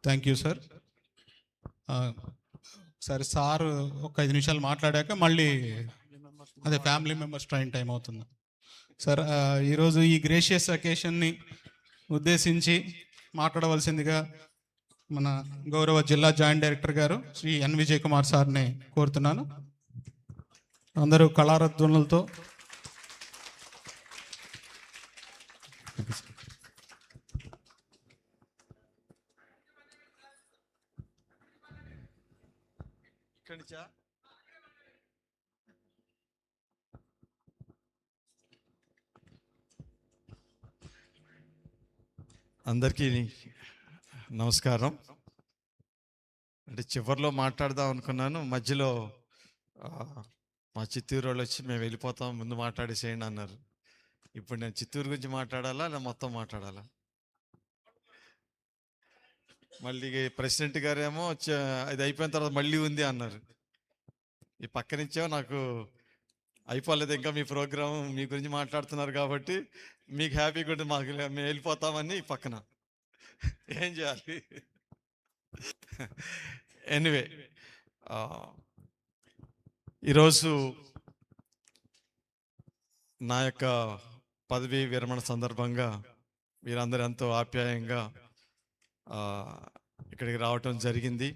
Thank you sir. సరే sir ఒక 5 నిమిషాలు మాట్లాడాక మళ్ళీ అదే ఫ్యామిలీ మెంబర్స్ టైం అవుతుంది సార్. ఈరోజు ఈ గ్రేషియస్ అకేషన్ని ఉద్దేశించి మాట్లాడవలసిందిగా మన గౌరవ జిల్లా జాయింట్ డైరెక్టర్ గారు శ్రీ ఎన్ విజయ్ కుమార్ సార్ని కోరుతున్నాను. అందరూ కళారధ్వనులతో అందరికీ నమస్కారం. అంటే చివరిలో మాట్లాడదాం అనుకున్నాను, మధ్యలో మా చిత్తూరు వాళ్ళు వచ్చి మేము వెళ్ళిపోతాం, ముందు మాట్లాడేసేయండి అన్నారు. ఇప్పుడు నేను చిత్తూరు గురించి మాట్లాడాలా లేదా మొత్తం మాట్లాడాలా? మళ్ళీ ప్రెసిడెంట్ గారేమో ఇది అయిపోయిన తర్వాత మళ్ళీ ఉంది అన్నారు. ఈ పక్క నుంచేమో నాకు అయిపోలేదు ఇంకా మీ ప్రోగ్రాం, మీ గురించి మాట్లాడుతున్నారు కాబట్టి మీకు హ్యాపీగా ఉంటుంది, మాకు మేము వెళ్ళిపోతామని ఈ పక్కన ఏం చేయాలి? ఎనీవే, ఈరోజు నా యొక్క పదవీ విరమణ సందర్భంగా మీరందరూ ఎంతో ఆప్యాయంగా ఇక్కడికి రావటం జరిగింది.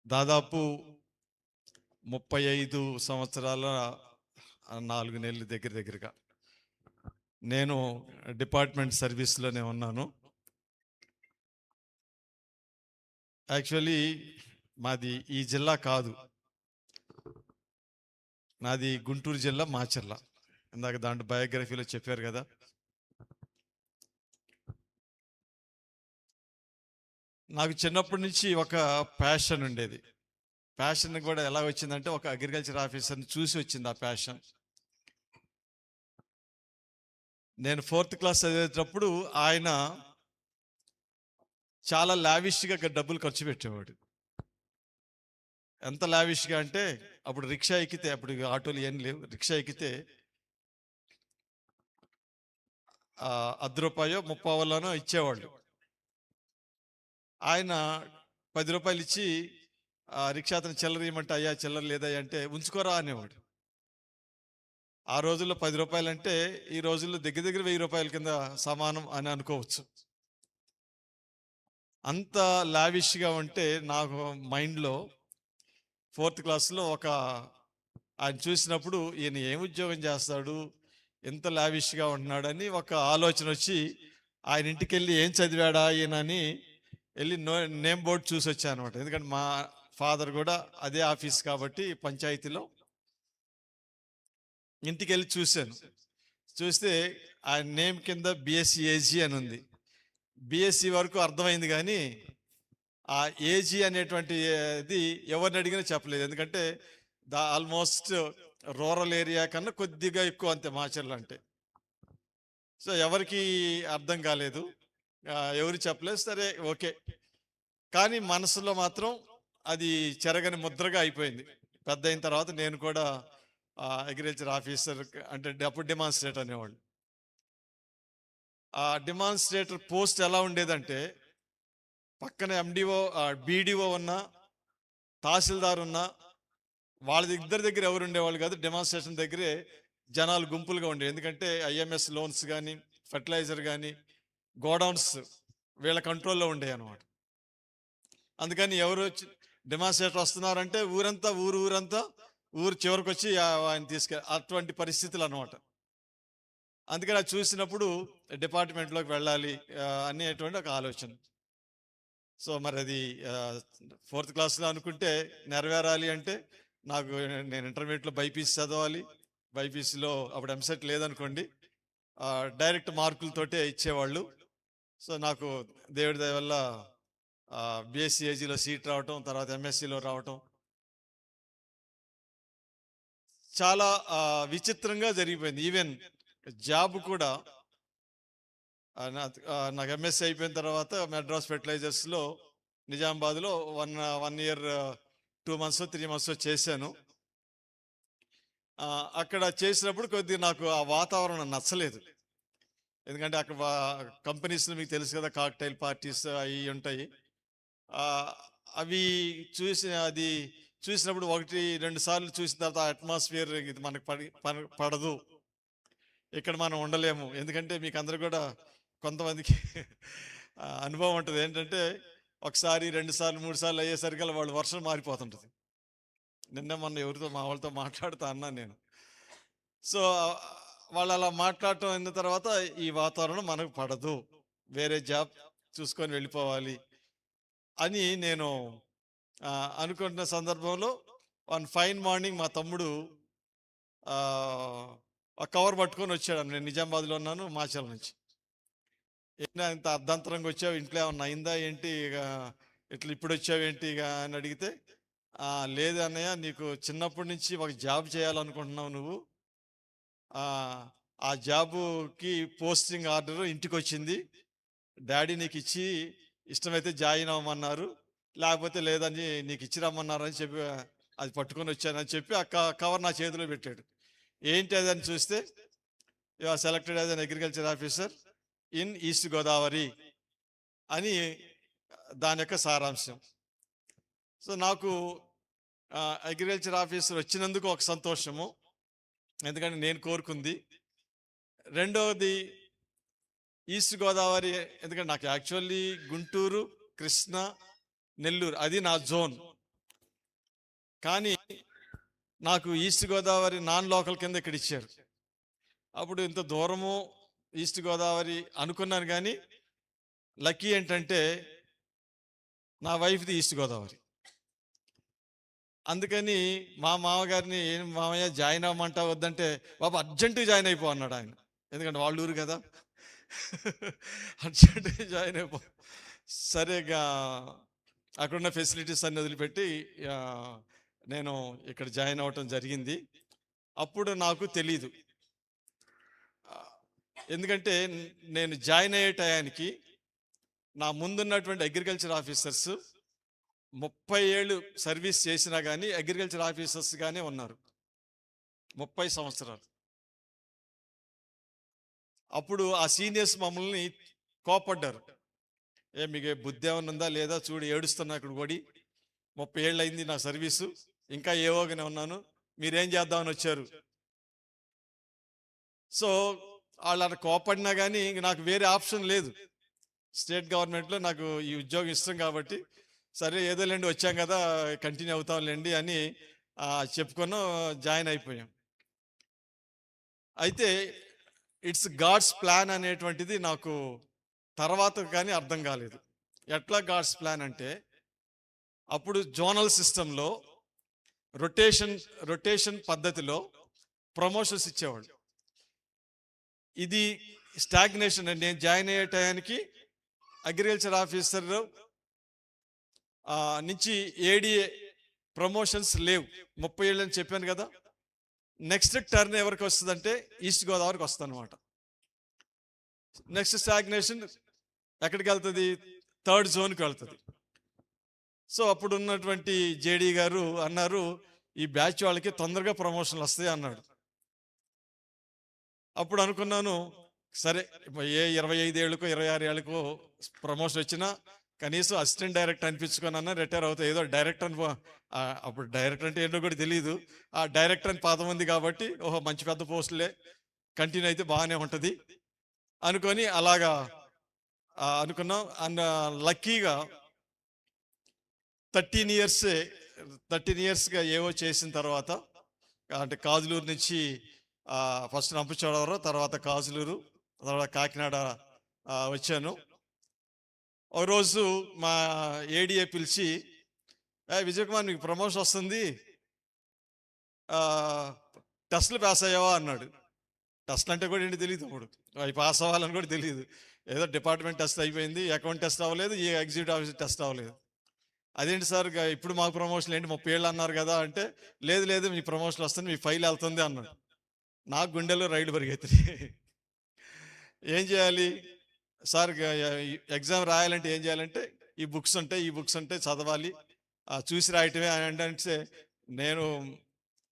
దాదాపు 35 సంవత్సరాల 4 నెలలు దగ్గరగా నేను డిపార్ట్మెంట్ సర్వీస్లోనే ఉన్నాను. యాక్చువల్లీ మాది ఈ జిల్లా కాదు, నాది గుంటూరు జిల్లా మాచర్ల. ఇందాక దాంట్లో బయోగ్రఫీలో చెప్పారు కదా. నాకు చిన్నప్పటి నుంచి ఒక ప్యాషన్ ఉండేది. ప్యాషన్ కూడా ఎలా వచ్చిందంటే ఒక అగ్రికల్చర్ ఆఫీసర్ని చూసి వచ్చింది ఆ ప్యాషన్. నేను 4th క్లాస్ చదివేటప్పుడు ఆయన చాలా లావిష్గా డబ్బులు ఖర్చు పెట్టేవాడు. ఎంత లావిష్గా అంటే అప్పుడు రిక్షా ఎక్కితే, అప్పుడు ఆటోలు ఏం లేవు, రిక్షా ఎక్కితే ₹10 30 ఇచ్చేవాళ్ళు. ఆయన 10 రూపాయలు ఇచ్చి రిక్షా అతను చిల్లర ఇవ్వమంటే, అయ్యా చిల్లర లేదయ్యా అంటే, ఉంచుకోరా అనేవాడు. ఆ రోజుల్లో 10 రూపాయలు అంటే ఈ రోజుల్లో దగ్గర 1000 రూపాయల కింద సమానం అని అనుకోవచ్చు. అంత లావిష్గా ఉంటే నాకు మైండ్లో 4th క్లాస్లో ఆయన చూసినప్పుడు ఈయన ఏం ఉద్యోగం చేస్తాడు, ఎంత లావిష్గా ఉంటున్నాడని ఒక ఆలోచన వచ్చి ఆయన ఇంటికి వెళ్ళి ఏం చదివాడా ఈయన అని వెళ్ళి నేమ్ బోర్డు చూసి వచ్చాను అనమాట. ఎందుకంటే మా ఫాదర్ కూడా అదే ఆఫీస్ కాబట్టి పంచాయతీలో. ఇంటికి వెళ్ళి చూశాను. చూస్తే ఆయన నేమ్ కింద బిఎస్సి ఏజీ అని ఉంది. బిఎస్సి వరకు అర్థమైంది, కానీ ఆ ఏజీ అనేటువంటి ఇది ఎవరిని అడిగినా చెప్పలేదు. ఎందుకంటే ఆల్మోస్ట్ రూరల్ ఏరియా కన్నా కొద్దిగా ఎక్కువ అంతే మాచర్ల అంటే. సో ఎవరికి అర్థం కాలేదు, ఎవరు చెప్పలేదు. సరే ఓకే, కానీ మనసులో మాత్రం అది చెరగని ముద్రగా అయిపోయింది. పెద్ద అయిన తర్వాత నేను కూడా అగ్రికల్చర్ ఆఫీసర్ అంటే అప్పుడు డెమాన్స్ట్రేటర్ అనేవాళ్ళు. ఆ డెమాన్స్ట్రేటర్ పోస్ట్ ఎలా ఉండేదంటే, పక్కన ఎండిఓ బీడిఓ ఉన్నా తహసీల్దార్ ఉన్నా వాళ్ళ దగ్గర ఎవరు ఉండేవాళ్ళు కాదు. డెమాన్స్ట్రేషన్ దగ్గరే జనాలు గుంపులుగా ఉండేవి. ఎందుకంటే ఐఎంఎస్ లోన్స్ కానీ ఫర్టిలైజర్ కానీ గోడౌన్స్ వీళ్ళ కంట్రోల్లో ఉండేవి అనమాట. అందుకని ఎవరు డెమాన్స్ట్రేటర్ వస్తున్నారంటే ఊరంతా ఊరు చివరికి వచ్చి ఆయన అటువంటి పరిస్థితులు అనమాట. అందుకని అది చూసినప్పుడు డిపార్ట్మెంట్లోకి వెళ్ళాలి అనేటువంటి ఒక ఆలోచన. సో మరి అది 4th క్లాస్లో అనుకుంటే నెరవేరాలి అంటే నేను ఇంటర్మీడియట్లో బైపీసీ చదవాలి. బైపీసీలో అప్పుడు ఎంసెట్ లేదనుకోండి, డైరెక్ట్ మార్కులతోటే ఇచ్చేవాళ్ళు. సో నాకు దేవుడి దయ వల్ల బిఎస్సి ఏజీలో సీట్ రావటం, తర్వాత ఎంఎస్సిలో రావటం చాలా విచిత్రంగా జరిగిపోయింది. ఈవెన్ జాబ్ కూడా నాకు ఎంఎస్సి అయిపోయిన తర్వాత మెడ్రాస్ ఫెర్టిలైజర్స్లో నిజామాబాద్లో 1 year 2 months 3 months చేశాను. అక్కడ చేసినప్పుడు కొద్దిగా నాకు ఆ వాతావరణం నచ్చలేదు. ఎందుకంటే అక్కడ కంపెనీస్లో మీకు తెలుసు కదా, కాక్టైల్ పార్టీస్ అవి ఉంటాయి. ఆ, అవి అది చూసినప్పుడు ఒకటి రెండు సార్లు చూసిన తర్వాత అట్మాస్ఫియర్ ఇది మనకు పడదు, ఇక్కడ మనం ఉండలేము. ఎందుకంటే మీకు అందరు కూడా కొంతమందికి అనుభవం ఉంటుంది ఏంటంటే, ఒకసారి రెండు సార్లు మూడు సార్లు అయ్యేసరికి వాళ్ళు వర్షం మారిపోతుంటుంది. నిన్న మొన్న ఎవరితో మా వాళ్ళతో మాట్లాడుతా అన్నాను నేను. సో వాళ్ళు అలా మాట్లాడటం అయిన తర్వాత ఈ వాతావరణం మనకు పడదు, వేరే జాబ్ చూసుకొని వెళ్ళిపోవాలి అని నేను అనుకుంటున్న సందర్భంలో వన్ ఫైన్ మార్నింగ్ మా తమ్ముడు ఆ కవర్ పట్టుకొని వచ్చాడు. నేను నిజామాబాద్లో ఉన్నాను, మాచల్ నుంచి. ఏంటో ఇంత అర్ధాంతరంగా వచ్చావు, ఇంట్లో ఏమన్నా అయిందా ఏంటి, ఇక ఇట్లా ఇప్పుడు వచ్చావు ఏంటి ఇక అని అడిగితే, లేదు అన్నయ్య, నీకు చిన్నప్పటి నుంచి ఒక జాబ్ చేయాలనుకుంటున్నావు నువ్వు, ఆ జాబుకి పోస్టింగ్ ఆర్డర్ ఇంటికి వచ్చింది, డాడీ నీకు ఇచ్చి ఇష్టమైతే జాయిన్ అవ్వమన్నారు, లేకపోతే లేదని నీకు ఇచ్చి రమ్మన్నారు అని చెప్పి అది పట్టుకొని వచ్చానని చెప్పి ఆ కవర్ నా చేతిలో పెట్టాడు. ఏంటి అదని చూస్తే, you are selected as an agriculture officer in east Godavari అని దాని యొక్క సారాంశం. సో నాకు అగ్రికల్చర్ ఆఫీసర్ వచ్చినందుకు ఒక సంతోషము, ఎందుకంటే నేను కోరుకుంది. రెండవది ఈస్ట్ గోదావరి, ఎందుకంటే నాకు యాక్చువల్లీ గుంటూరు, కృష్ణ, నెల్లూరు అది నా జోన్. కానీ నాకు ఈస్ట్ గోదావరి నాన్ లోకల్ కింద ఇక్కడ ఇచ్చారు. అప్పుడు ఇంత దూరము ఈస్ట్ గోదావరి అనుకున్నాను, కానీ లక్కీ ఏంటంటే నా వైఫ్ది ఈస్ట్ గోదావరి. అందుకని మా మామగారిని, ఏం మామయ్య జాయిన్ అవ్వమంటా వద్దంటే, బాబు అర్జెంటుగా జాయిన్ అయిపో అన్నాడు ఆయన. ఎందుకంటే వాళ్ళ ఊరు కదా, అర్జెంటుగా జాయిన్ అయిపో. సరేగా అక్కడున్న ఫెసిలిటీస్ అన్ని వదిలిపెట్టి నేను ఇక్కడ జాయిన్ అవ్వటం జరిగింది. అప్పుడు నాకు తెలీదు, ఎందుకంటే నేను జాయిన్ అయ్యే టయానికి నా ముందున్నటువంటి అగ్రికల్చర్ ఆఫీసర్స్ 30 ఏళ్ళు సర్వీస్ చేసినా కానీ అగ్రికల్చర్ ఆఫీసర్స్గానే ఉన్నారు, 30 సంవత్సరాలు. అప్పుడు ఆ సీనియర్స్ మమ్మల్ని కోపడ్డారు, మీకు బుద్ధి ఏమైనా ఉందా లేదా, చూడు ఏడుస్తున్నా ఇక్కడ కూడా 30 ఏళ్ళు అయింది నా సర్వీసు, ఇంకా ఏవోగానే ఉన్నాను, మీరేం చేద్దామని వచ్చారు. సో వాళ్ళు కోపడినా కానీ ఇంక నాకు వేరే ఆప్షన్ లేదు. స్టేట్ గవర్నమెంట్లో నాకు ఈ ఉద్యోగం ఇష్టం కాబట్టి, సరే ఏదో లేండి వచ్చాం కదా కంటిన్యూ అవుతాంలేండి అని చెప్పుకొని జాయిన్ అయిపోయాం. అయితే ఇట్స్ గాడ్స్ ప్లాన్ అనేటువంటిది నాకు తర్వాత కానీ అర్థం కాలేదు. ఎట్లా గాడ్స్ ప్లాన్ అంటే, అప్పుడు జోనల్ సిస్టంలో రొటేషన్ పద్ధతిలో ప్రమోషన్స్ ఇచ్చేవాళ్ళు. ఇది స్టాగ్నేషన్. నేను జాయిన్ అయ్యే టయానికి అగ్రికల్చర్ ఆఫీసర్ నుంచి ఏడీఏ ప్రమోషన్స్ లేవు, 30 ఏళ్ళు అని చెప్పాను కదా. నెక్స్ట్ టర్న్ ఎవరికి వస్తుందంటే ఈస్ట్ గోదావరికి వస్తుంది అనమాట. నెక్స్ట్ స్టాగ్నేషన్ ఎక్కడికి వెళ్తుంది, థర్డ్ జోన్కి వెళ్తుంది. సో అప్పుడు ఉన్నటువంటి జేడీ గారు అన్నారు, ఈ బ్యాచ్ వాళ్ళకి తొందరగా ప్రమోషన్లు వస్తాయి అన్నాడు. అప్పుడు అనుకున్నాను, సరే ఏ 25 ఏళ్ళకో 26 ఏళ్ళకో ప్రమోషన్ వచ్చినా కనీసం అసిస్టెంట్ డైరెక్టర్ అనిపించుకొని రిటైర్ అవుతాయి, ఏదో డైరెక్టర్ అని. అప్పుడు డైరెక్టర్ అంటే ఏంటో కూడా తెలియదు, ఆ డైరెక్టర్ అని పాదం ఉంది కాబట్టి ఓహో మంచి పెద్ద పోస్టులే, కంటిన్యూ అయితే బాగానే ఉంటుంది అనుకొని అలాగా అనుకున్నాం. అండ్ లక్కీగా 13 ఇయర్స్గా ఏవో చేసిన తర్వాత, అంటే కాజులూరు నుంచి ఫస్ట్ రంపచోడవరం, తర్వాత కాజులూరు, తర్వాత కాకినాడ వచ్చాను. ఒకరోజు మా ఏడీఏ పిలిచి, విజయ్ కుమార్ నీకు ప్రమోషన్ వస్తుంది, టెస్ట్లు పాస్ అయ్యావా అన్నాడు. టెస్ట్లు అంటే కూడా ఏంటి తెలియదు, అప్పుడు అవి పాస్ అవ్వాలని కూడా తెలియదు. ఏదో డిపార్ట్మెంట్ టెస్ట్ అయిపోయింది, అకౌంట్ టెస్ట్ అవ్వలేదు, ఈ ఎగ్జిక్యూటివ్ ఆఫీసర్ టెస్ట్ అవ్వలేదు. అదేంటి సార్ ఇప్పుడు మాకు ప్రమోషన్ ఏంటి, 30 ఏళ్ళు అన్నారు కదా అంటే, లేదు మీ ప్రమోషన్ వస్తుంది, మీ ఫైల్ వెళ్తుంది అన్నాడు. నాకు గుండెలో రైలు పరిగెత్తి, ఏం చేయాలి సార్, ఎగ్జామ్ రాయాలంటే ఏం చేయాలంటే ఈ బుక్స్ ఉంటాయి చదవాలి, చూసి రాయటమే అని అంటే, నేను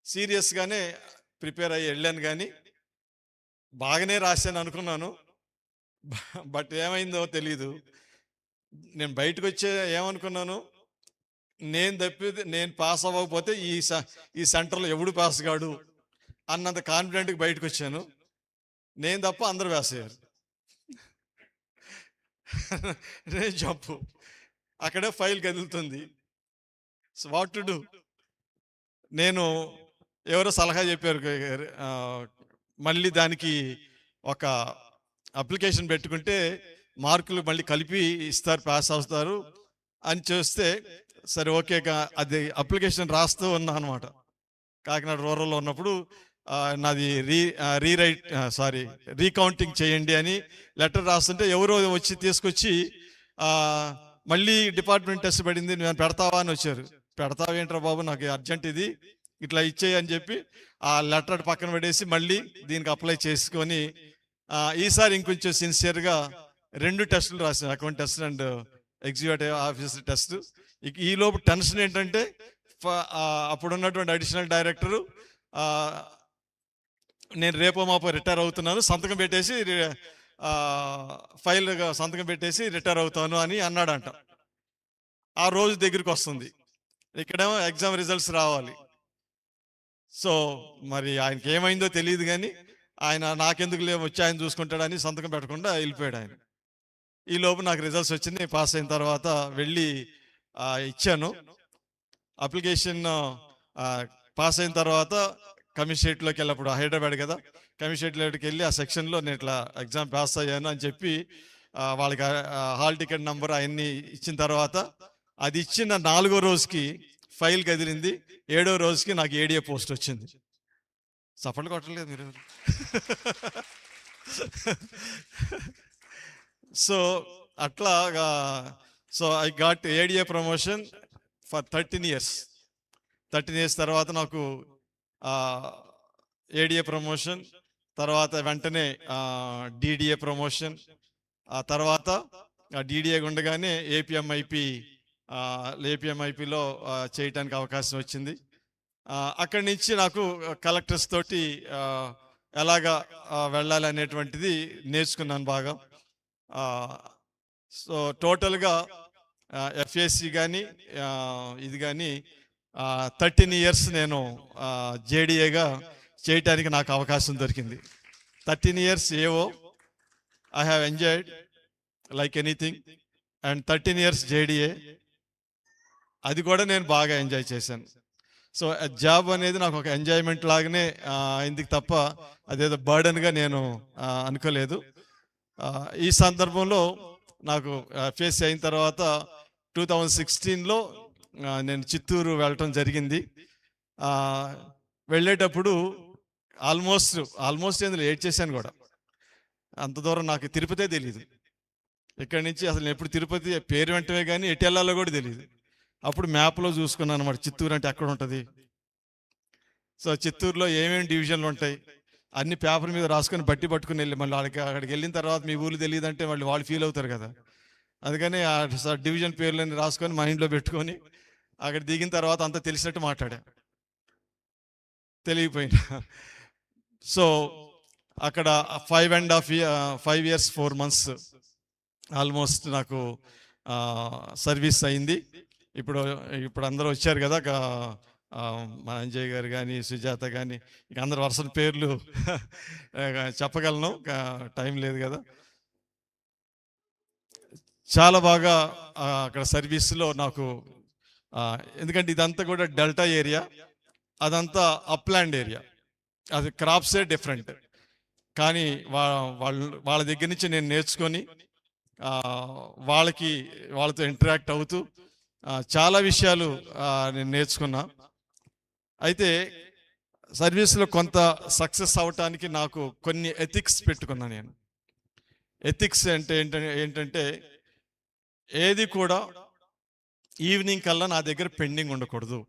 సీరియస్గానే ప్రిపేర్ అయ్యి వెళ్ళాను, కానీ బాగానే రాశాను అనుకున్నాను. బట్ ఏమైందో తెలీదు. నేను బయటకు వచ్చే ఏమనుకున్నాను, నేను తప్పితే నేను పాస్ అవ్వకపోతే ఈ సెంటర్లో ఎవడు పాస్ కాడు అన్నంత కాన్ఫిడెంట్గా బయటకు వచ్చాను. నేను తప్ప అందరూ పాస్ అయ్యారు. నేను జంపు, అక్కడే ఫైల్ కదులుతుంది. So what to do? నేను ఎవరో సలహా చెప్పారు, ఆ, మళ్ళీ దానికి ఒక అప్లికేషన్ పెట్టుకుంటే మార్కులు మళ్ళీ కలిపి ఇస్తారు, పాస్ అవుతారు అని చూస్తే, సరే ఓకే అది అప్లికేషన్ రాస్తూ ఉన్నా అనమాట. కాకినాడ రూరల్లో ఉన్నప్పుడు నాది రీకౌంటింగ్ చేయండి అని లెటర్ రాస్తుంటే ఎవరో వచ్చి తీసుకొచ్చి మళ్ళీ డిపార్ట్మెంట్ టెస్ట్ పడింది, నేను పెడతావా అని వచ్చారు. పెడతావేంట్రా బాబు, నాకు అర్జెంట్ ఇది, ఇట్లా ఇచ్చేయి అని చెప్పి ఆ లెటర్ పక్కన పడేసి మళ్ళీ దీనికి అప్లై చేసుకొని ఈసారి ఇంకొంచెం సిన్సియర్గా 2 టెస్టులు రాశాను, account test and executive officer test. ఈ లోపు టెన్షన్ ఏంటంటే అప్పుడున్నటువంటి అడిషనల్ డైరెక్టరు నేను రేపో మాపో రిటైర్ అవుతున్నాను, సంతకం పెట్టేసి ఫైల్ సంతకం పెట్టేసి రిటైర్ అవుతాను అని అన్నాడంట. ఆ రోజు దగ్గరికి వస్తుంది, ఇక్కడేమో ఎగ్జామ్ రిజల్ట్స్ రావాలి. సో మరి ఆయనకి ఏమైందో తెలియదు, కానీ ఆయన నాకెందుకు వచ్చి ఆయన చూసుకుంటాడని సంతకం పెట్టకుండా వెళ్ళిపోయాడు ఆయన. ఈ లోపు నాకు రిజల్ట్స్ వచ్చింది. పాస్ అయిన తర్వాత వెళ్ళి ఇచ్చాను అప్లికేషన్. పాస్ అయిన తర్వాత కమిషనరేట్లోకి వెళ్ళినప్పుడు, హైదరాబాద్ కదా, కమిషనరేట్లోకి వెళ్ళి ఆ సెక్షన్లో నేను ఇట్లా ఎగ్జామ్ పాస్ అయ్యాను అని చెప్పి వాళ్ళకి హాల్ టికెట్ నెంబర్ అవన్నీ ఇచ్చిన తర్వాత, అది ఇచ్చిన 4వ రోజుకి ఫైల్ కదిలింది, 7వ రోజుకి నాకు ఏడిఏ పోస్ట్ వచ్చింది. చప్పట్లు కొట్టలేదు మీరు. సో అట్లాగా, so I got ADA promotion for 13 years. 13 years తర్వాత నాకు ఏడిఏ ప్రమోషన్, తర్వాత వెంటనే డిడిఏ ప్రమోషన్, ఆ తర్వాత డిడిఏ ఉండగానే ఏపీఎంఐపిలో చేయటానికి అవకాశం వచ్చింది. అక్కడి నుంచి నాకు కలెక్టర్స్ తోటి ఎలాగా వెళ్ళాలి అనేటువంటిది నేర్చుకున్నాను బాగా. సో టోటల్గా ఎఫ్ఏసి కానీ ఇది కానీ 13 years నేను జేడిఏగా చేయటానికి నాకు అవకాశం దొరికింది. 13 years ఏవో I have enjoyed like anything, and 13 years జేడిఏ, అది కూడా నేను బాగా ఎంజాయ్ చేశాను. సో జాబ్ అనేది నాకు ఒక ఎంజాయ్మెంట్ లాగానే అయింది తప్ప అదేదో బర్డన్గా నేను అనుకోలేదు. ఈ సందర్భంలో నాకు ఫేస్ అయిన తర్వాత 2016లో నేను చిత్తూరు వెళ్ళటం జరిగింది. వెళ్ళేటప్పుడు ఆల్మోస్ట్ ఎందులో ఏడ్చేసాను కూడా. అంత దూరం నాకు తిరుపతే తెలియదు. ఇక్కడి నుంచి అసలు ఎప్పుడు తిరుపతి పేరు వెంటనే కానీ ఎటు వెళ్ళాలో కూడా తెలియదు. అప్పుడు మ్యాప్లో చూసుకున్నాను అనమాట, చిత్తూరు అంటే ఎక్కడ ఉంటుంది. సో చిత్తూరులో ఏమేమి డివిజన్లు ఉంటాయి అన్ని పేపర్ మీద రాసుకొని బట్టి పట్టుకుని వెళ్ళి మళ్ళీ అక్కడికి వెళ్ళిన తర్వాత మీ ఊళ్ళు తెలియదు అంటే మళ్ళీ వాళ్ళు ఫీల్ అవుతారు కదా. అందుకని ఆ డివిజన్ పేర్లన్నీ రాసుకొని మైండ్లో పెట్టుకొని అక్కడ దిగిన తర్వాత అంతా తెలిసినట్టు మాట్లాడా, తెలియపోయినా. సో అక్కడ 5 years 4 months ఆల్మోస్ట్ నాకు సర్వీస్ అయింది. ఇప్పుడు అందరూ వచ్చారు కదా, మన అంజయ్ గారు కానీ సుజాత కానీ, ఇక అందరు వరుస పేర్లు చెప్పగలను, టైం లేదు కదా. చాలా బాగా అక్కడ సర్వీస్లో నాకు, ఎందుకంటే ఇదంతా కూడా డెల్టా ఏరియా, అదంతా అప్లాండ్ ఏరియా, అది క్రాప్సే డిఫరెంట్. కానీ వాళ్ళ దగ్గర నుంచి నేను నేర్చుకొని వాళ్ళతో ఇంటరాక్ట్ అవుతూ చాలా విషయాలు నేను నేర్చుకున్నా. అయితే సర్వీస్లో కొంత సక్సెస్ అవటానికి నాకు కొన్ని ఎథిక్స్ పెట్టుకున్నా. నేను ఎథిక్స్ అంటే ఏంటంటే ఏది కూడా ఈవినింగ్ కల్లా నా దగ్గర పెండింగ్ ఉండకూడదు.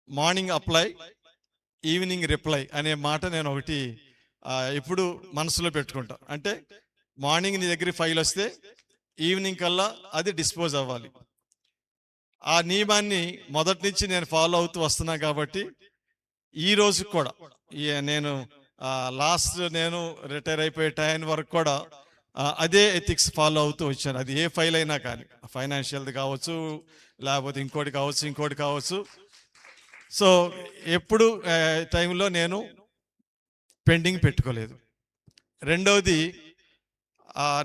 మార్నింగ్ అప్లై, ఈవినింగ్ రిప్లై అనే మాట నేను ఒకటి ఎప్పుడు మనసులో పెట్టుకుంటా. అంటే మార్నింగ్ నీ దగ్గర ఫైల్ వస్తే ఈవినింగ్ కల్లా అది డిస్పోజ్ అవ్వాలి. ఆ నియమాన్ని మొదటి నుంచి నేను ఫాలో అవుతూ వస్తున్నా. కాబట్టి ఈ రోజు కూడా నేను లాస్ట్ నేను రిటైర్ అయిపోయే టైం వరకు కూడా అదే ఎథిక్స్ ఫాలో అవుతూ వచ్చాను. అది ఏ ఫైల్ అయినా కానీ, ఫైనాన్షియల్ది కావచ్చు, లేకపోతే ఇంకోటి కావచ్చు. సో ఎప్పుడు టైంలో నేను పెండింగ్ పెట్టుకోలేదు. రెండవది,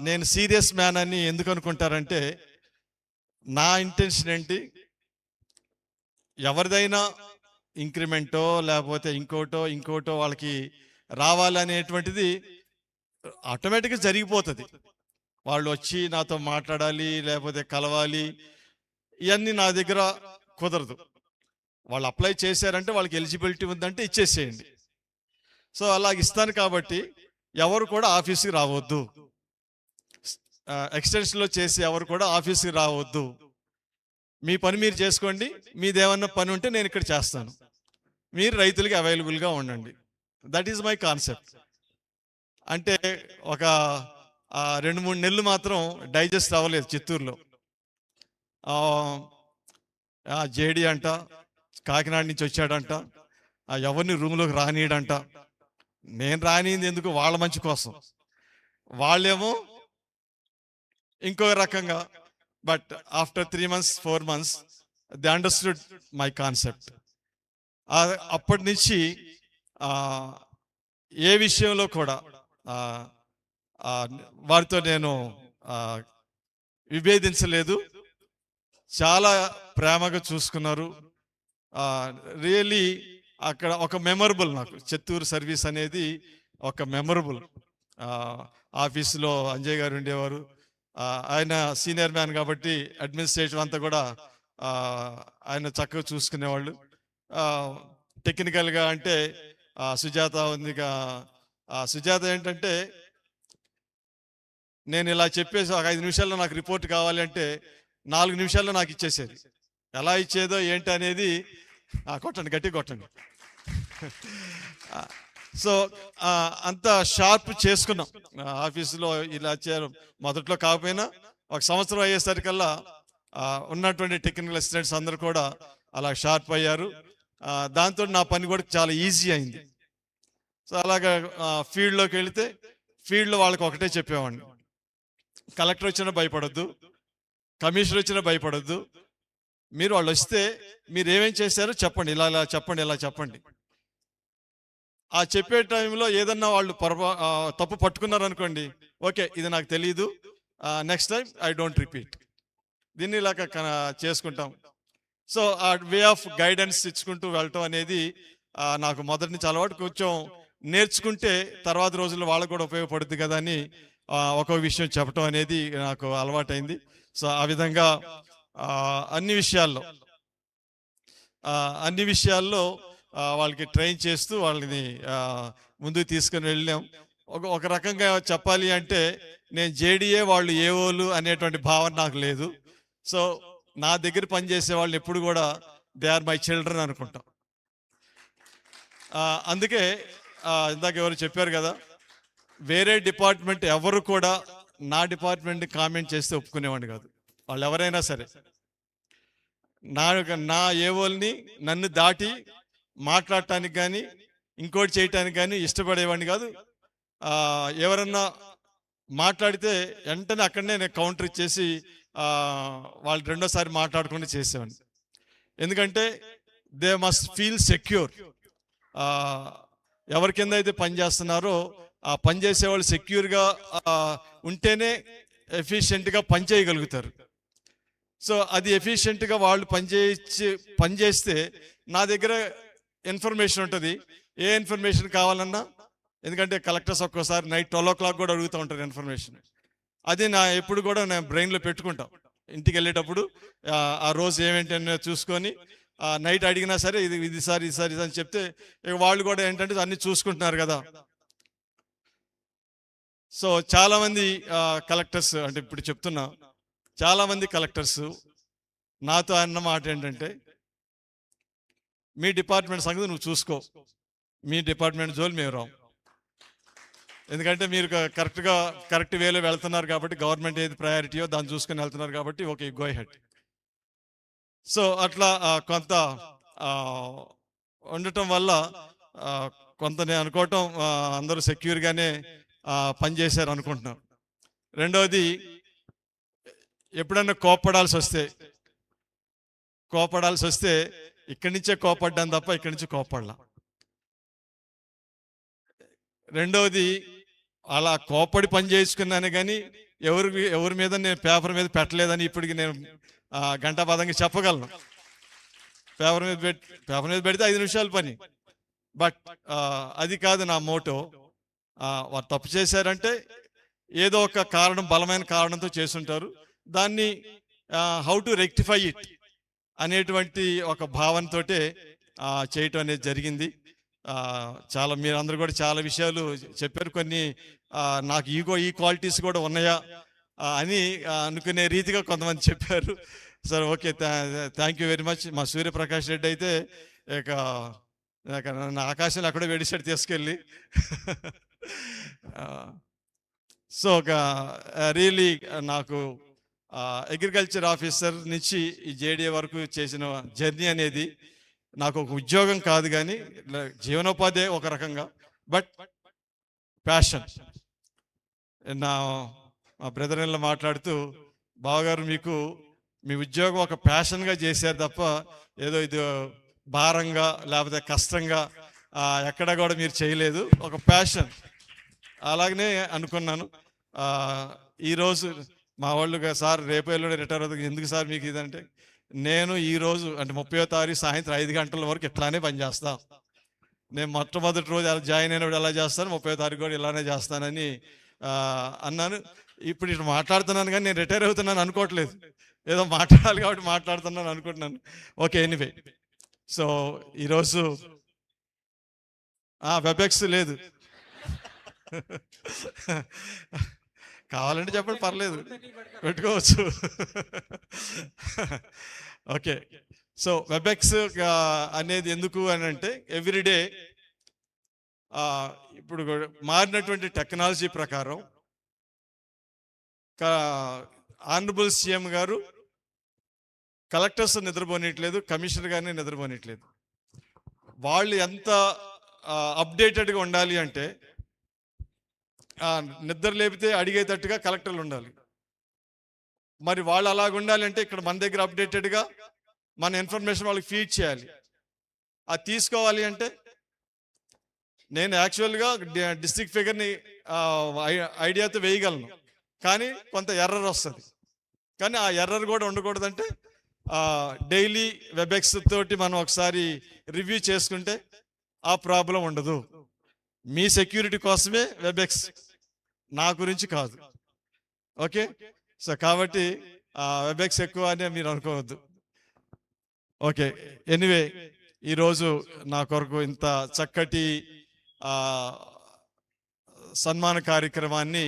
నేను సీరియస్ మ్యాన్ అని ఎందుకు అనుకుంటారంటే, నా ఇంటెన్షన్ ఏంటి, ఎవరిదైనా ఇంక్రిమెంటో లేకపోతే ఇంకోటో వాళ్ళకి రావాలనేటువంటిది ఆటోమేటిక్గా జరిగిపోతుంది. వాళ్ళు వచ్చి నాతో మాట్లాడాలి, లేకపోతే కలవాలి, ఇవన్నీ నా దగ్గర కుదరదు. వాళ్ళు అప్లై చేశారంటే వాళ్ళకి ఎలిజిబిలిటీ ఉందంటే ఇచ్చేసేయండి. సో అలాగ ఇస్తాను కాబట్టి ఎవరు కూడా ఆఫీస్కి రావద్దు, ఎక్స్టెన్షన్లో చేసి ఎవరు కూడా ఆఫీస్కి రావద్దు, మీ పని మీరు చేసుకోండి, మీదేమన్నా పని ఉంటే నేను ఇక్కడ చేస్తాను, మీరు రైతులకి అవైలబుల్గా ఉండండి. That is my concept. అంటే ఒక 2-3 నెలలు మాత్రం డైజెస్ట్ అవ్వలేదు చిత్తూరులో. జేడి అంట, కాకినాడ నుంచి వచ్చాడంట, ఎవరిని రూమ్లోకి రానియడంట. నేను రానియింది ఎందుకు, వాళ్ళ మంచి కోసం. వాళ్ళేమో ఇంకో రకంగా. But after 3 months 4 months they understood my concept. అప్పటి నుంచి ఏ విషయంలో కూడా వారితో నేను విభేదించలేదు. చాలా ప్రేమగా చూసుకున్నారు. రియల్లీ అక్కడ ఒక మెమరబుల్, నాకు చిత్తూరు సర్వీస్ అనేది ఒక మెమరబుల్. ఆఫీసులో అంజయ్ గారు ఉండేవారు. ఆయన సీనియర్ మ్యాన్ కాబట్టి అడ్మినిస్ట్రేటివ్ అంతా కూడా ఆయన చక్కగా చూసుకునేవాళ్ళు. టెక్నికల్గా అంటే సుజాత ఉంది. సుజాత ఏంటంటే, నేను ఇలా చెప్పేసి ఒక 5 నిమిషాల్లో నాకు రిపోర్ట్ కావాలి అంటే 4 నిమిషాల్లో నాకు ఇచ్చేసేది. ఎలా ఇచ్చేదో ఏంటి అనేది కొట్టండి, గట్టి కొట్టండి. సో అంత షార్ప్ చేసుకున్నాం ఆఫీసులో. ఇలా మొదట్లో కాకపోయినా 1 సంవత్సరం అయ్యేసరికల్లా ఉన్నటువంటి టెక్నికల్ అసిస్టెంట్స్ అందరూ కూడా అలా షార్ప్ అయ్యారు. దాంతో నా పని కూడా చాలా ఈజీ అయింది. సో అలాగా ఫీల్డ్లోకి వెళితే ఫీల్డ్లో వాళ్ళకి ఒకటే చెప్పేవాడిని, కలెక్టర్ వచ్చినా భయపడొద్దు, కమిషనర్ వచ్చినా భయపడొద్దు, మీరు వాళ్ళు వస్తే మీరు ఏమేం చేశారో చెప్పండి, ఇలా చెప్పండి. ఆ చెప్పే టైంలో ఏదన్నా వాళ్ళు తప్పు పట్టుకున్నారు అనుకోండి, ఓకే ఇది నాకు తెలియదు, next time I don't repeat. దీన్ని ఇలాగ చేసుకుంటాం. సో ఆ వే ఆఫ్ గైడెన్స్ ఇచ్చుకుంటూ వెళ్ళటం అనేది నాకు మొదటి నుంచి అలవాటు. కొంచెం నేర్చుకుంటే తర్వాత రోజుల్లో వాళ్ళకు కూడా ఉపయోగపడుతుంది కదా అని ఒక్కొక్క విషయం చెప్పటం అనేది నాకు అలవాటైంది. సో ఆ విధంగా అన్ని విషయాల్లో వాళ్ళకి ట్రైన్ చేస్తూ వాళ్ళని ముందుకు తీసుకుని వెళ్ళాం. ఒక రకంగా చెప్పాలి అంటే నేను జేడీఏ వాళ్ళు ఏఓలు అనేటువంటి భావన నాకు లేదు. సో నా దగ్గర పనిచేసే వాళ్ళు ఎప్పుడు కూడా దే ఆర్ మై చిల్డ్రన్ అనుకుంటాం. అందుకే ఇందాక ఎవరు చెప్పారు కదా, వేరే డిపార్ట్మెంట్ ఎవరు కూడా నా డిపార్ట్మెంట్ కామెంట్ చేస్తే ఒప్పుకునేవాడిని కాదు. వాళ్ళు ఎవరైనా సరే నా ఏవోల్ని నన్ను దాటి మాట్లాడటానికి కానీ ఇంకోటి చేయటానికి కానీ ఇష్టపడేవాడిని కాదు. ఎవరన్నా మాట్లాడితే వెంటనే అక్కడనే నేను కౌంటర్ ఇచ్చేసి వాళ్ళు రెండోసారి మాట్లాడకుండా చేసేవాడిని. ఎందుకంటే దే మస్ట్ ఫీల్ సెక్యూర్. ఎవరి కింద అయితే పనిచేస్తున్నారో ఆ పనిచేసే వాళ్ళు సెక్యూర్గా ఉంటేనే ఎఫిషియెంట్గా పనిచేయగలుగుతారు. సో అది ఎఫిషియెంట్గా వాళ్ళు పనిచేస్తే నా దగ్గర ఇన్ఫర్మేషన్ ఉంటుంది. ఏ ఇన్ఫర్మేషన్ కావాలన్నా, ఎందుకంటే కలెక్టర్స్ ఒక్కోసారి నైట్ 12 o'clock కూడా అడుగుతూ ఉంటారు ఇన్ఫర్మేషన్. అది ఎప్పుడు కూడా నేను బ్రెయిన్లో పెట్టుకుంటాం. ఇంటికి వెళ్ళేటప్పుడు ఆ రోజు ఏమేంటి చూసుకొని నైట్ అడిగినా సరే ఇది సార్ అని చెప్తే వాళ్ళు కూడా ఏంటంటే అన్ని చూసుకుంటున్నారు కదా. సో చాలామంది కలెక్టర్స్, అంటే ఇప్పుడు చెప్తున్నా, చాలామంది కలెక్టర్స్ నాతో అన్న మాట ఏంటంటే, మీ డిపార్ట్మెంట్ సంగతి నువ్వు చూసుకో, మీ డిపార్ట్మెంట్ జోలు మేము రాం. ఎందుకంటే మీరు కరెక్ట్ వేలో వెళ్తున్నారు కాబట్టి, గవర్నమెంట్ ఏది ప్రయారిటీయో దాన్ని చూసుకొని వెళ్తున్నారు కాబట్టి ఓకే గో హెడ్. సో అట్లా కొంత ఉండటం వల్ల కొంత నేను అనుకోవటం అందరూ సెక్యూర్గానే పనిచేశారు అనుకుంటున్నాను. రెండవది, ఎప్పుడన్నా కోపడాల్సి వస్తే ఇక్కడి నుంచే కోపడ్డాను తప్ప ఇక్కడి నుంచి కోపడలా. రెండవది, అలా కోపడి పని చేసుకున్నాను కానీ ఎవరి మీద నేను పేపర్ మీద పెట్టలేదని ఇప్పటికి నేను గంటాపదంగా చెప్పగలను. పేపర్ మీద పెడితే 5 నిమిషాల పని. బట్ అది కాదు నా మోటో. వారు తప్పు చేశారంటే ఏదో ఒక కారణం, బలమైన కారణంతో చేసుంటారు. దాన్ని హౌ టు రెక్టిఫై ఇట్ అనేటువంటి ఒక భావనతోటే చేయటం అనేది జరిగింది. చాలా మీరందరూ కూడా చాలా విషయాలు చెప్పారు. కొన్ని నాకు ఈ క్వాలిటీస్ కూడా ఉన్నాయా అని అనుకునే రీతిగా కొంతమంది చెప్పారు. Sir, okay, thank you very much. మా సూర్యప్రకాష్ రెడ్డి అయితే ఇక నా ఆకాశంలో అక్కడే వెడిసాడు తీసుకెళ్ళి. సో ఒక రియలీ నాకు అగ్రికల్చర్ ఆఫీసర్ నుంచి ఈ జేడీఏ వరకు చేసిన జర్నీ అనేది నాకు ఒక ఉద్యోగం కాదు కానీ జీవనోపాధి ఒక రకంగా, బట్ ప్యాషన్. మా బ్రదర్ ఇన్లా మాట్లాడుతూ, బావగారు మీ ఉద్యోగం ఒక ప్యాషన్గా చేశారు తప్ప ఏదో ఇది భారంగా లేకపోతే కష్టంగా ఎక్కడ కూడా మీరు చేయలేదు. ఒక ప్యాషన్. అలాగనే అనుకున్నాను. ఈరోజు మా వాళ్ళు, సార్ రేపు ఎల్లుండి రిటైర్ అవుతుంది, ఎందుకు సార్ మీకు ఇదంటే, నేను ఈరోజు అంటే 30వ తారీఖు సాయంత్రం 5 గంటల వరకు ఇట్లానే పనిచేస్తా. నేను మొట్టమొదటి రోజు అలా జాయిన్ అయినప్పుడు ఎలా చేస్తాను, 30వ తారీఖు కూడా ఇలానే చేస్తానని అన్నాను. ఇప్పుడు ఇట్లా మాట్లాడుతున్నాను కానీ నేను రిటైర్ అవుతున్నాను అనుకోవట్లేదు. ఏదో మాట్లాడాలి కాబట్టి మాట్లాడుతున్నాను అనుకుంటున్నాను. Okay, anyway. సో ఈరోజు వెబెక్స్ లేదు. కావాలంటే చెప్పండి, పర్లేదు, పెట్టుకోవచ్చు. ఓకే. సో వెబెక్స్ అనేది ఎందుకు అని అంటే, ఎవ్రీడే ఇప్పుడు మారినటువంటి టెక్నాలజీ ప్రకారం ఆనరబుల్ సీఎం గారు కలెక్టర్స్ నిద్రపోనిట్లేదు, కమిషనర్ గారిని నిద్రపోనిట్లేదు. వాళ్ళు ఎంత అప్డేటెడ్గా ఉండాలి అంటే, నిద్ర లేపితే అడిగేటట్టుగా కలెక్టర్లు ఉండాలి. మరి వాళ్ళు అలాగ ఉండాలంటే ఇక్కడ మన దగ్గర అప్డేటెడ్గా మన ఇన్ఫర్మేషన్ వాళ్ళకి ఫీడ్ చేయాలి. అది తీసుకోవాలి అంటే నేను యాక్చువల్గా డిస్ట్రిక్ట్ ఫిగర్ని ఐడియాతో వేయగలను, కానీ కొంత ఎర్రర్ వస్తుంది. కానీ ఆ ఎర్రర్ కూడా ఉండకూడదంటే డైలీ వెబెక్స్ తోటి మనం ఒకసారి రివ్యూ చేసుకుంటే ఆ ప్రాబ్లం ఉండదు. మీ సెక్యూరిటీ కోసమే వెబెక్స్, నా గురించి కాదు. ఓకే. సో కాబట్టి వెబెక్స్ ఎక్కువ అనే మీరు అనుకోవద్దు. ఓకే, ఎనీవే, ఈరోజు నా కొరకు ఇంత చక్కటి సన్మాన కార్యక్రమాన్ని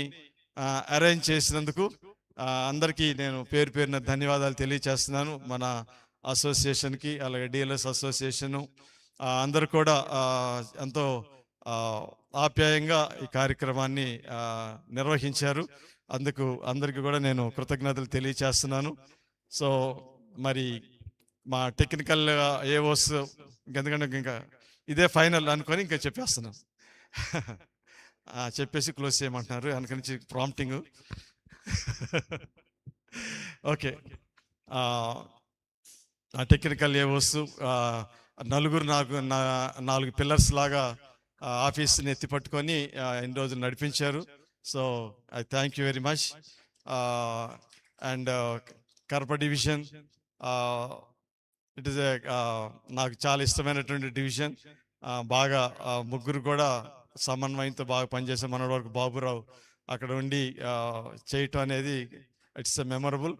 అరేంజ్ చేసినందుకు అందరికీ నేను పేరు పేరున ధన్యవాదాలు తెలియచేస్తున్నాను. మన అసోసియేషన్కి, అలాగే డీలర్స్ అసోసియేషను అందరు కూడా ఎంతో ఆప్యాయంగా ఈ కార్యక్రమాన్ని నిర్వహించారు. అందుకు అందరికీ కూడా నేను కృతజ్ఞతలు తెలియచేస్తున్నాను. సో మరి మా టెక్నికల్ ఏఓస్ ఎందుకంటే ఇంకా ఇదే ఫైనల్ అనుకొని ఇంకా చెప్పేస్తున్నాను. చెప్పేసి క్లోజ్ చేయమంటున్నారు వెనక నుంచి ప్రాంప్టింగ్. ఓకే, టెక్నికల్ ఏఓస్ నలుగురు నాలుగు పిల్లర్స్ లాగా ఆఫీస్ని ఎత్తి పట్టుకొని ఇన్ని రోజులు నడిపించారు. So I thank you very much. And Kadapa division, it is నాకు చాలా ఇష్టమైనటువంటి డివిజన్. బాగా ముగ్గురు కూడా సమన్వయంతో బాగా పనిచేసే మనోడి వరకు బాబురావు అక్కడ ఉండి చేయటం అనేది ఇట్స్ మెమరబుల్.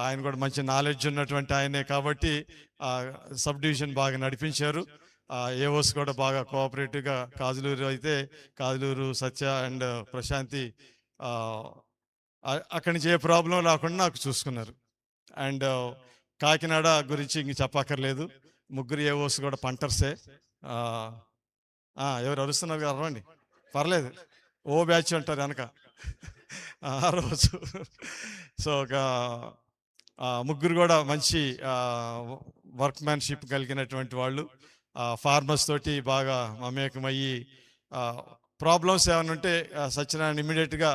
ఆయన కూడా మంచి నాలెడ్జ్ ఉన్నటువంటి ఆయనే కాబట్టి సబ్ డివిజన్ బాగా నడిపించారు. ఏఓస్ కూడా బాగా కోఆపరేటివ్గా, కాజులూరు అయితే కాజులూరు, సత్య అండ్ ప్రశాంతి అక్కడి నుంచి ఏ ప్రాబ్లం రాకుండా నాకు చూసుకున్నారు. అండ్ కాకినాడ గురించి ఇంక చెప్పక్కర్లేదు, ముగ్గురు ఏఓస్ కూడా పంటర్సే. ఎవరు అరుస్తున్నారు కదా, అరవండి, పర్లేదు, ఓ బ్యాచ్ అంటారు వెనక ఆ రోజు. సో ఒక ముగ్గురు కూడా మంచి వర్క్మ్యాన్షిప్ కలిగినటువంటి వాళ్ళు. ఫార్మర్స్ తోటి బాగా మమేకమయ్యి ప్రాబ్లమ్స్ ఏమైనా ఉంటే సత్యనారాయణ ఇమ్మీడియట్గా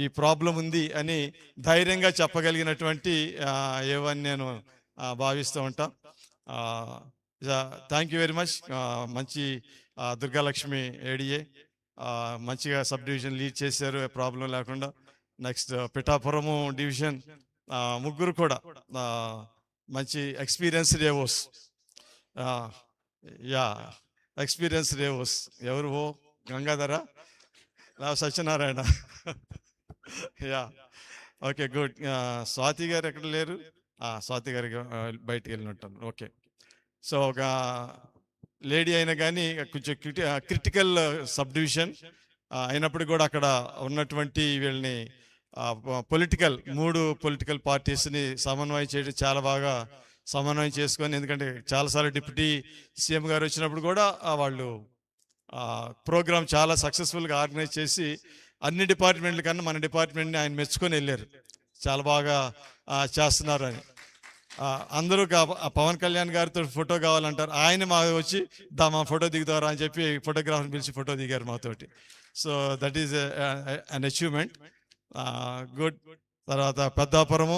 ఈ ప్రాబ్లం ఉంది అని ధైర్యంగా చెప్పగలిగినటువంటి ఏవని నేను భావిస్తూ ఉంటా. Thank you very much. మంచి దుర్గాలక్ష్మి ఏడిఏ మంచిగా సబ్ డివిజన్ లీడ్ చేశారు, ప్రాబ్లం లేకుండా. నెక్స్ట్ పిఠాపురము డివిజన్ ముగ్గురు కూడా మంచి experienced AOs. Yeah, experienced AOs. ఎవరు? Gangadhara, Satyanarayana. Yeah, okay, good. Swathi గారు ఎక్కడ లేరు? స్వాతి గారికి బయటికి వెళ్ళినట్టు. ఓకే. సో ఒక లేడీ అయినా కానీ కొంచెం క్రిటికల్ సబ్ డివిజన్ అయినప్పుడు కూడా అక్కడ ఉన్నటువంటి వీళ్ళని మూడు పొలిటికల్ పార్టీస్ని సమన్వయం చేయడం చాలా బాగా సమన్వయం చేసుకొని, ఎందుకంటే చాలాసార్లు డిప్యూటీ సీఎం గారు వచ్చినప్పుడు కూడా వాళ్ళు ప్రోగ్రామ్ చాలా సక్సెస్ఫుల్గా ఆర్గనైజ్ చేసి అన్ని డిపార్ట్మెంట్ల కన్నా మన డిపార్ట్మెంట్ని ఆయన మెచ్చుకొని వెళ్ళారు, చాలా బాగా చేస్తున్నారు అని. అందరూ పవన్ కళ్యాణ్ గారితో ఫోటో కావాలంటారు, ఆయన మా వచ్చి మా ఫోటో దిగుతారా అని చెప్పి ఫోటోగ్రాఫర్ని పిలిచి ఫోటో దిగారు మాతోటి. So that is an achievement. Good. తర్వాత పెద్దాపురం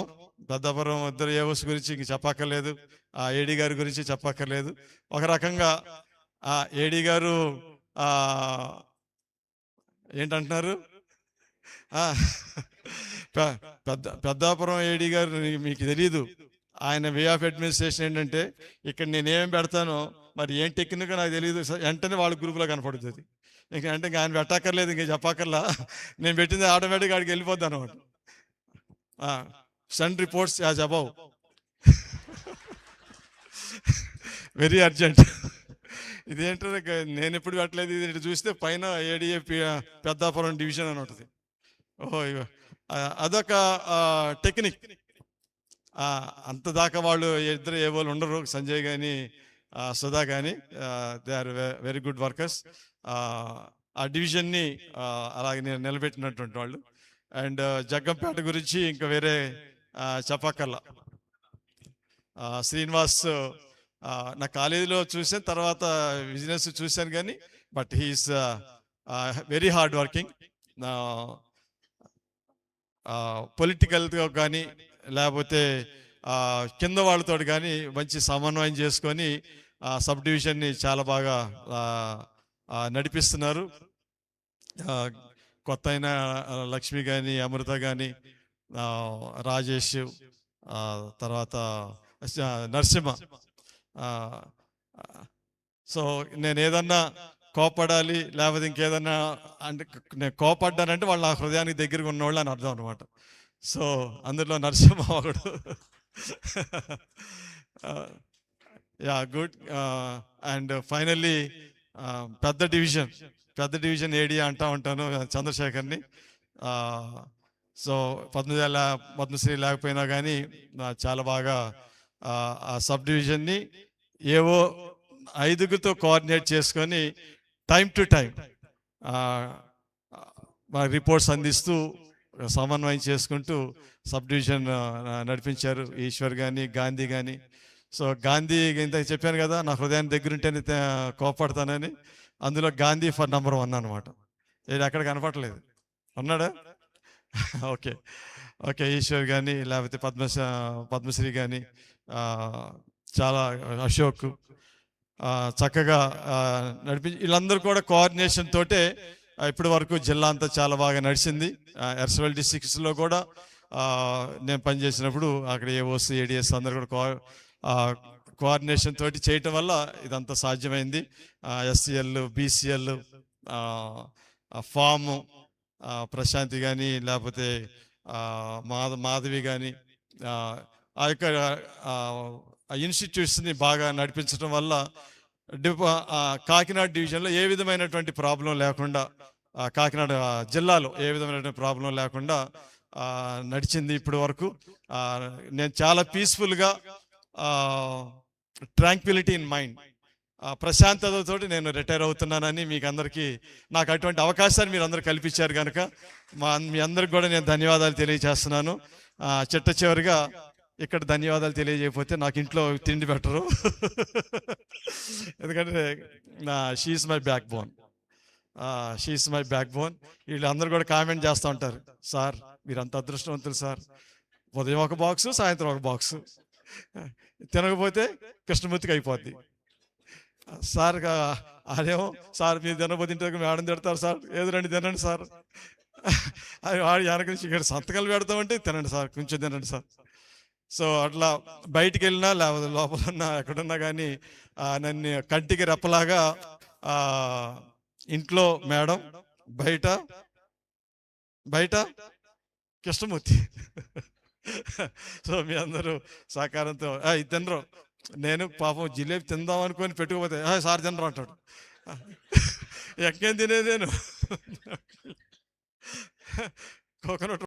ఇద్దరు ఏవోస్ గురించి ఇంక చెప్పక్కర్లేదు, ఏడీ గారి గురించి చెప్పక్కర్లేదు. ఒక రకంగా ఏడీ గారు ఏంటంటున్నారు, పెద్దాపురం ఏడీ గారు మీకు తెలీదు, ఆయన వే ఆఫ్ అడ్మినిస్ట్రేషన్ ఏంటంటే ఇక్కడ నేనేం పెడతానో మరి ఏం టెక్నిక్ నాకు తెలియదు, వెంటనే వాళ్ళ గ్రూప్లో కనపడుతుంది. అంటే ఇంకా ఆయన పెట్టక్కర్లేదు, ఇంక చెప్పక్కర్లా, నేను పెట్టింది ఆటోమేటిక్గా ఆడికి వెళ్ళిపోద్ది అనమాట. Send reports as above. Very urgent. ఇదేంటంటే నేను ఎప్పుడు పెట్టలేదు, ఇది చూస్తే పైన ఏడీఏ పెద్దాపురం డివిజన్ అని ఉంటుంది. ఓహో, అదొక టెక్నిక్. అంత దాకా వాళ్ళు ఇద్దరు ఏ వాళ్ళు ఉండరు, సంజయ్ కానీ సుధా కానీ. They are very good workers. ఆ డివిజన్ని అలాగే నేను నిలబెట్టినటువంటి వాళ్ళు. అండ్ జగ్గంపేట గురించి ఇంకా వేరే చెప్పక్కర్లా. శ్రీనివాస్ నా కాలేజీలో చూసాను, తర్వాత బిజినెస్ చూశాను కానీ, but he's very hard working. పొలిటికల్గా కానీ లేకపోతే కింద వాళ్ళతో కానీ మంచి సమన్వయం చేసుకొని సబ్ డివిజన్ని చాలా బాగా నడిపిస్తున్నారు. కొత్త అయిన లక్ష్మి కానీ, అమృత కానీ, రాజేష్, తర్వాత నరసింహ. సో నేను ఏదన్నా కోపడాలి లేకపోతే ఇంకేదన్నా అంటే నేను కోపడ్డానంటే వాళ్ళు నా హృదయానికి దగ్గరగా ఉన్నవాళ్ళు అని అర్థం అనమాట. సో అందులో నరసింహ ఒకడు. Yeah, good. అండ్ ఫైనల్లీ పెద్ద డివిజన్ ఏడి అంటా ఉంటాను చంద్రశేఖర్ని. సో పద్మశ్రీ లేకపోయినా కానీ చాలా బాగా ఆ సబ్ డివిజన్ని ఏవో 5గురితో కోఆర్డినేట్ చేసుకొని టైం టు టైం రిపోర్ట్స్ అందిస్తూ సమన్వయం చేసుకుంటూ సబ్ డివిజన్ నడిపించారు. ఈశ్వర్ కానీ, గాంధీ కానీ. సో గాంధీ ఇంత చెప్పాను కదా, నా హృదయాన్ని దగ్గరుంటేనే కోపడతానని. అందులో గాంధీ ఫర్ నంబర్ 1 అనమాట. ఇది అక్కడ కనపడలేదు, ఉన్నాడా? Okay, okay. ఈశ్వర్ కానీ లేకపోతే పద్మశ్రీ కానీ, చాలా అశోక్ చక్కగా వీళ్ళందరూ కూడా కోఆర్డినేషన్ తోటే ఇప్పటి వరకు జిల్లా అంతా చాలా బాగా నడిచింది. ఎర్సవెల్ డిస్ట్రిక్ట్స్లో కూడా నేను పనిచేసినప్పుడు అక్కడ ఏఓస్, ఏడిఎస్ అందరు కూడా కోఆర్డినేషన్ తోటి చేయటం వల్ల ఇదంతా సాధ్యమైంది. ఎస్సీఎల్, బీసీఎల్, ఫాము, ప్రశాంతి కానీ లేకపోతే మాధవి కానీ ఆ యొక్క ఇన్స్టిట్యూట్స్ని బాగా నడిపించడం వల్ల కాకినాడ డివిజన్లో ఏ విధమైనటువంటి ప్రాబ్లం లేకుండా, కాకినాడ జిల్లాలో ఏ విధమైనటువంటి ప్రాబ్లం లేకుండా నడిచింది ఇప్పటి వరకు. నేను చాలా పీస్ఫుల్గా, ట్రాంక్విలిటీ ఇన్ మైండ్, ప్రశాంతతతోటి నేను రిటైర్ అవుతున్నానని మీకు అందరికీ, నాకు అటువంటి అవకాశాన్ని మీరు అందరూ కల్పించారు కనుక మీ అందరికి కూడా నేను ధన్యవాదాలు తెలియజేస్తున్నాను. చిట్ట చివరిగా ఇక్కడ ధన్యవాదాలు తెలియజేయకపోతే నాకు ఇంట్లో తిండి పెట్టరు. ఎందుకంటే she's my backbone. She's my backbone. వీళ్ళందరూ కూడా కామెంట్ చేస్తూ ఉంటారు, సార్ మీరంత అదృష్టవంతులు సార్, ఉదయం ఒక బాక్సు సాయంత్రం ఒక బాక్సు, తినకపోతే కృష్ణమూర్తికి అయిపోద్ది. సార్ అదేమో సార్ మీరు తినకపోతే ఇంటికి మేడం తిడతారు సార్, ఏదో రండి తినండి సార్, అది వాడు వెనక నుంచి ఇక్కడ సంతకాలు పెడతామంటే తినండి సార్, కొంచెం తినండి సార్. సో అట్లా బయటికి వెళ్ళినా లేకపోతే లోపల ఉన్నా ఎక్కడున్నా కానీ నన్ను కంటికి రెప్పలాగా ఇంట్లో మేడం, బయట బయట కృష్ణమూర్తి. సో మీ అందరూ సహకారంతో తినరు. నేను పాపం జిలేబీ తిందాం అనుకొని పెట్టుకోపోతే సార్ తినరు అంటాడు. ఎక్కేం తినేది నేను కోకోనట్